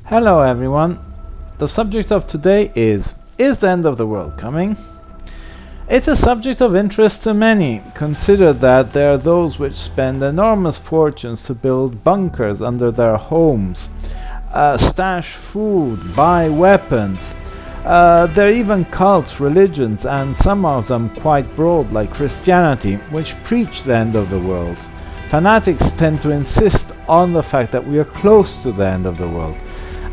Hello everyone. The subject of today is the end of the world coming? It's a subject of interest to many. Consider that there are those which spend enormous fortunes to build bunkers under their homes, stash food, buy weapons. There are even cults, religions, and some of them quite broad like Christianity, which preach the end of the world. Fanatics tend to insist on the fact that we are close to the end of the world.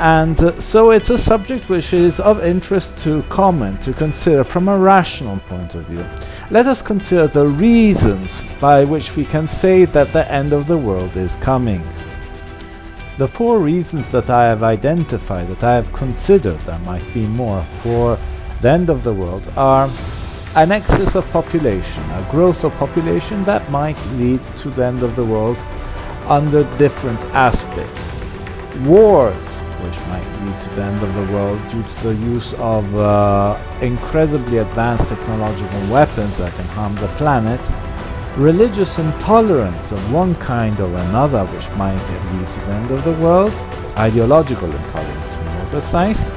And so it's a subject which is of interest to comment, to consider from a rational point of view. Let us consider the reasons by which we can say that the end of the world is coming. The four reasons that I have identified, that I have considered, there might be more, for the end of the world are an excess of population, a growth of population that might lead to the end of the world under different aspects. Wars, which might lead to the end of the world due to the use of incredibly advanced technological weapons that can harm the planet. Religious intolerance of one kind or another, which might lead to the end of the world. Ideological intolerance, to be more precise.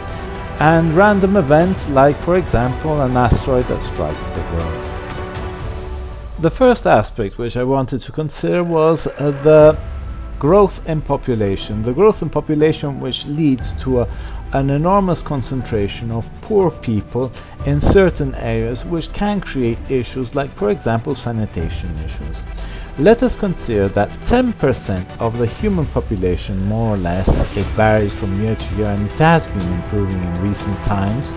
And random events like, for example, an asteroid that strikes the world. The first aspect which I wanted to consider was the growth in population. The growth in population which leads to an enormous concentration of poor people in certain areas, which can create issues like, for example, sanitation issues. Let us consider that 10% of the human population, more or less, it varies from year to year and it has been improving in recent times,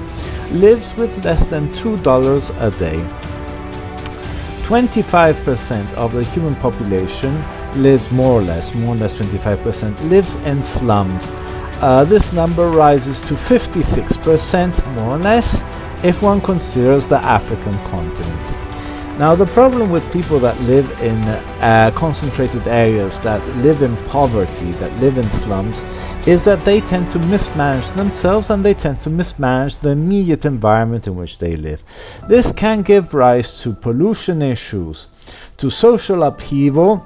lives with less than $2 a day. 25% of the human population lives more or less 25% lives in slums. This number rises to 56% more or less if one considers the African continent. Now the problem with people that live in concentrated areas, that live in poverty, that live in slums, is that they tend to mismanage themselves and they tend to mismanage the immediate environment in which they live. This can give rise to pollution issues, to social upheaval,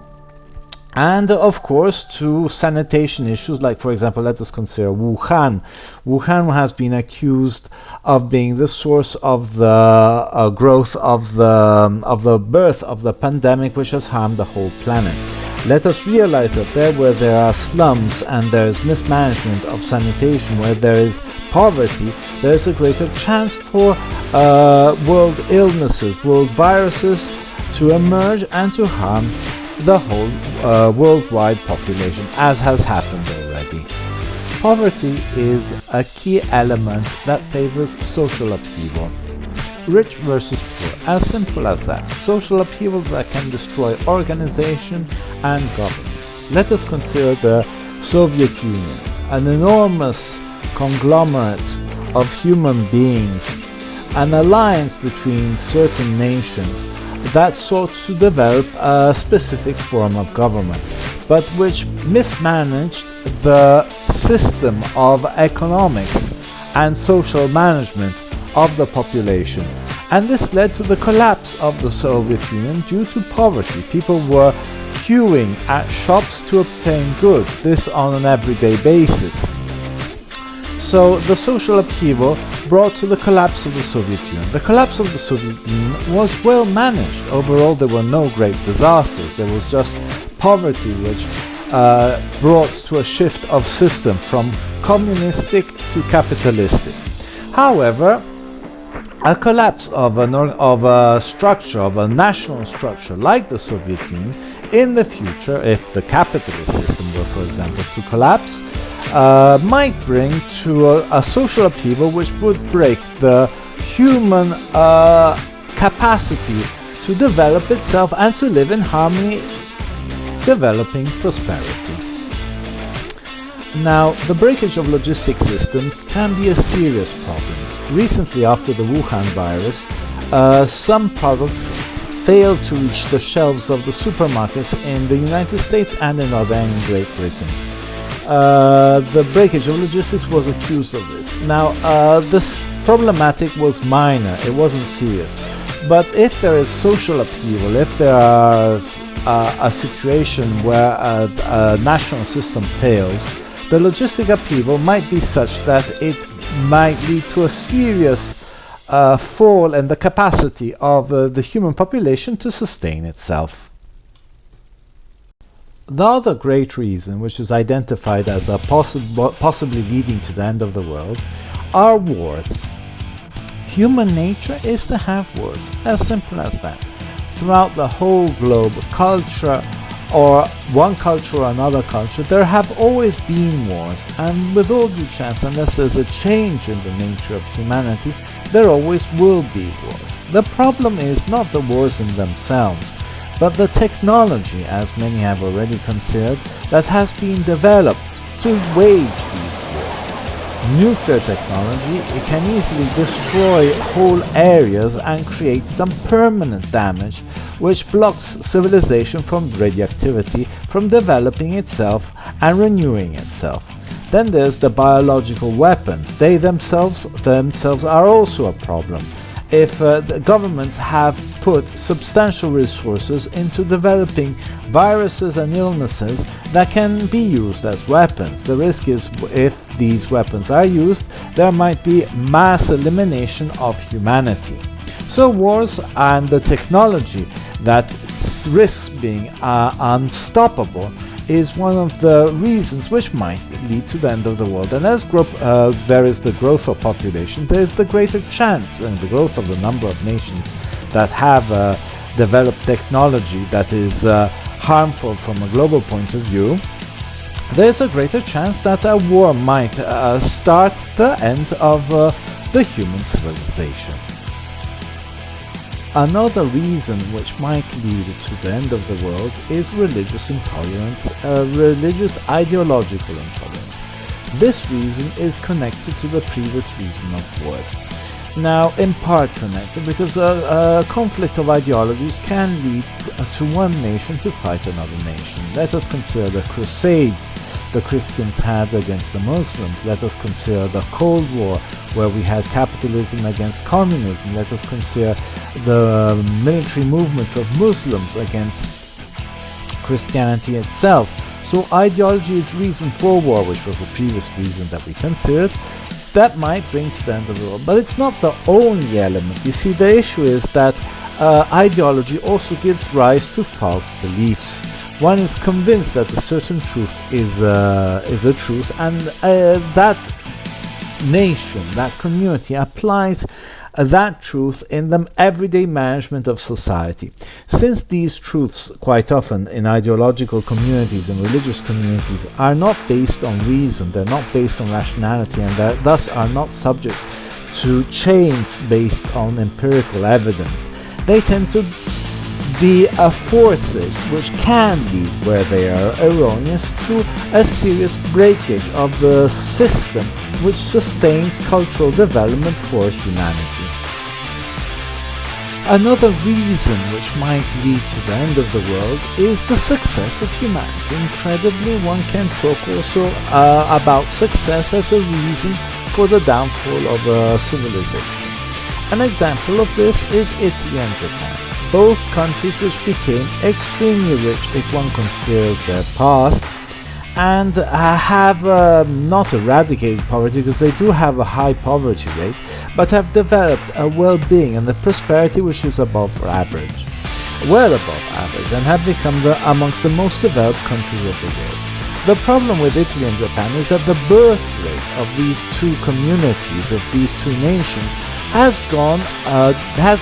and of course to sanitation issues, like, for example, let us consider Wuhan. Wuhan has been accused of being the source of the growth of the birth of the pandemic, which has harmed the whole planet. Let us realize that where there are slums and there is mismanagement of sanitation, where there is poverty, there is a greater chance for world illnesses, world viruses to emerge and to harm the whole worldwide population, as has happened already. Poverty is a key element that favors social upheaval. Rich versus poor, as simple as that. Social upheaval that can destroy organization and governance. Let us consider the Soviet Union, an enormous conglomerate of human beings, an alliance between certain nations that sought to develop a specific form of government, but which mismanaged the system of economics and social management of the population. And this led to the collapse of the Soviet Union due to poverty. People were queuing at shops to obtain goods, this on an everyday basis. So the social upheaval brought to the collapse of the Soviet Union. The collapse of the Soviet Union was well managed. Overall, there were no great disasters. There was just poverty, which brought to a shift of system from communistic to capitalistic. However, a collapse of a structure, of a national structure like the Soviet Union, in the future, if the capitalist system were, for example, to collapse, might bring to a social upheaval which would break the human capacity to develop itself and to live in harmony, developing prosperity. Now, the breakage of logistic systems can be a serious problem. Recently, after the Wuhan virus, some products failed to reach the shelves of the supermarkets in the United States and in Great Britain. The breakage of logistics was accused of this. Now, this problematic was minor, it wasn't serious. But if there is social upheaval, if there are a situation where a national system fails, the logistic upheaval might be such that it might lead to a serious fall in the capacity of the human population to sustain itself. The other great reason, which is identified as a possibly leading to the end of the world, are wars. Human nature is to have wars, as simple as that. Throughout the whole globe, culture or one culture or another culture, there have always been wars, and with all due chance, unless there's a change in the nature of humanity, there always will be wars. The problem is not the wars in themselves, but the technology, as many have already considered, that has been developed to wage these wars. Nuclear technology, it can easily destroy whole areas and create some permanent damage, which blocks civilization from radioactivity from developing itself and renewing itself. Then there's the biological weapons. They themselves are also a problem. If the governments have put substantial resources into developing viruses and illnesses that can be used as weapons, the risk is if these weapons are used, there might be mass elimination of humanity. So wars and the technology that risks being unstoppable is one of the reasons which might lead to the end of the world. And as there is the growth of population, there is the greater chance and the growth of the number of nations that have developed technology that is harmful from a global point of view. There is a greater chance that a war might start the end of the human civilization. Another reason which might lead to the end of the world is religious intolerance, religious ideological intolerance. This reason is connected to the previous reason of wars. Now, in part connected, because a conflict of ideologies can lead to one nation to fight another nation. Let us consider the Crusades the Christians had against the Muslims. Let us consider the Cold War, where we had capitalism against communism. Let us consider the military movements of Muslims against Christianity itself. So ideology is reason for war, which was the previous reason that we considered, that might bring to the end of the world. But it's not the only element. You see, the issue is that ideology also gives rise to false beliefs. One is convinced that a certain truth is a truth, and that nation, that community applies that truth in the everyday management of society. Since these truths quite often in ideological communities and religious communities are not based on reason, they're not based on rationality, and thus are not subject to change based on empirical evidence, they tend to be forces which can lead, where they are erroneous, to a serious breakage of the system which sustains cultural development for humanity. Another reason which might lead to the end of the world is the success of humanity. Incredibly, one can talk also about success as a reason for the downfall of a civilization. An example of this is Italy and Japan. Both countries which became extremely rich if one considers their past, and have not eradicated poverty, because they do have a high poverty rate, but have developed a well-being and a prosperity which is above average, well above average, and have become amongst the most developed countries of the world. The problem with Italy and Japan is that the birth rate of these two communities, of these two nations, has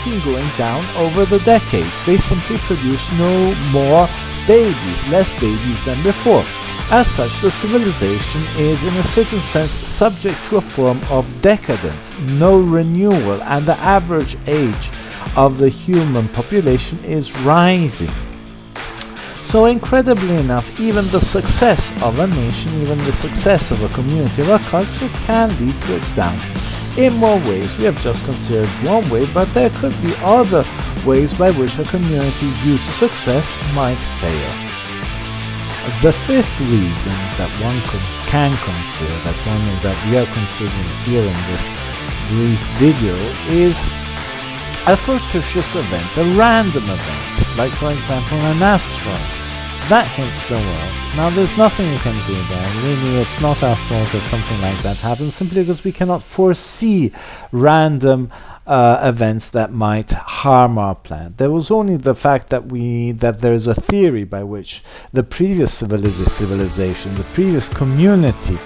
been going down over the decades. They simply produce no more babies, less babies than before. As such, the civilization is in a certain sense subject to a form of decadence, no renewal, and the average age of the human population is rising. So incredibly enough, even the success of a nation, even the success of a community or a culture can lead to its downfall. In more ways, we have just considered one way, but there could be other ways by which a community due to success might fail. The fifth reason that one can consider, that we are considering here in this brief video, is a fortuitous event, a random event, like for example an asteroid. that hits the world. Now there's nothing we can do there. Really, it's not our fault that something like that happens, simply because we cannot foresee random events that might harm our plant. There was only the fact that there is a theory by which the previous civilization, the previous community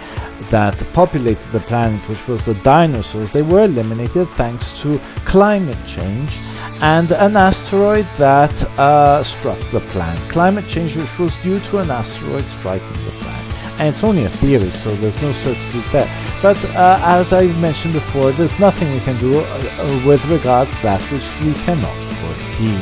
that populated the planet, which was the dinosaurs, they were eliminated thanks to climate change and an asteroid that struck the planet. Climate change which was due to an asteroid striking the planet. And it's only a theory, so there's no certainty there. But as I mentioned before, there's nothing we can do with regards to that which we cannot foresee.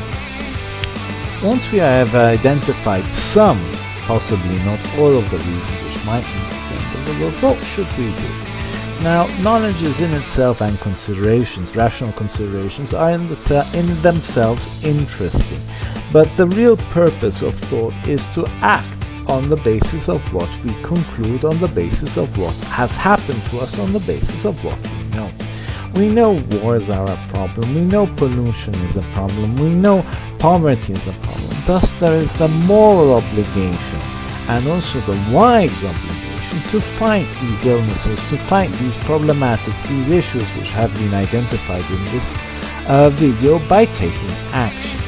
Once we have identified some, possibly not all of the reasons which might lead to the end of the world, what should we do? Now, knowledge is in itself, and considerations, rational considerations, are in themselves interesting. But the real purpose of thought is to act on the basis of what we conclude, on the basis of what has happened to us, on the basis of what we know. We know wars are a problem, we know pollution is a problem, we know poverty is a problem. Thus there is the moral obligation and also the wise obligation to fight these illnesses, to fight these problematics, these issues which have been identified in this video by taking action.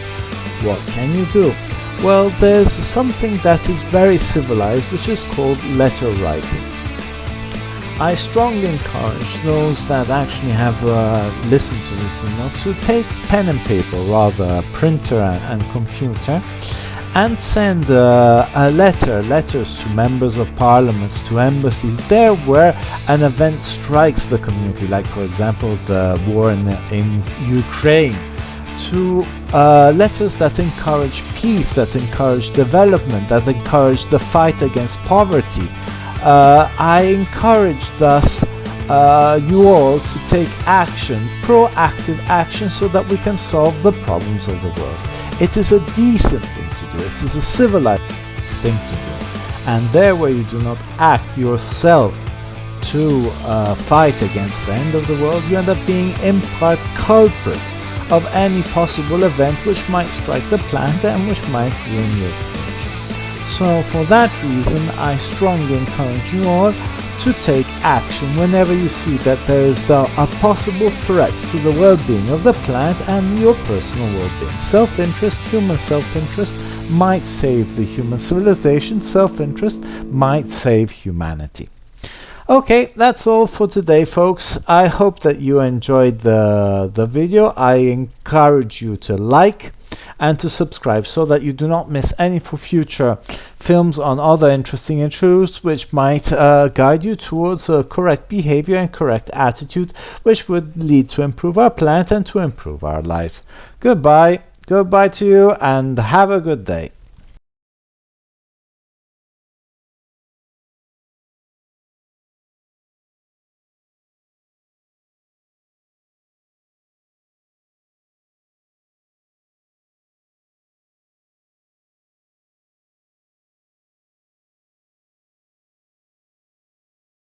What can you do? Well, there's something that is very civilized, which is called letter writing. I strongly encourage those that actually have listened to this to take pen and paper, rather printer and computer, and send letters to members of parliaments, to embassies, there where an event strikes the community, like for example the war in Ukraine, to letters that encourage peace, that encourage development, that encourage the fight against poverty. I encourage thus you all to take action, proactive action, so that we can solve the problems of the world. It is a decent thing to do, it is a civilized thing to do. And there where you do not act yourself to fight against the end of the world, you end up being in part culprit of any possible event which might strike the planet and which might ruin your fortunes. So for that reason, I strongly encourage you all to take action whenever you see that there is a possible threat to the well-being of the planet and your personal well-being. Self-interest, human self-interest, might save the human civilization. Self-interest might save humanity. Okay, that's all for today, folks. I hope that you enjoyed the video. I encourage you to like and to subscribe so that you do not miss any for future films on other interesting issues which might guide you towards a correct behavior and correct attitude, which would lead to improve our planet and to improve our lives. Goodbye to you, and have a good day.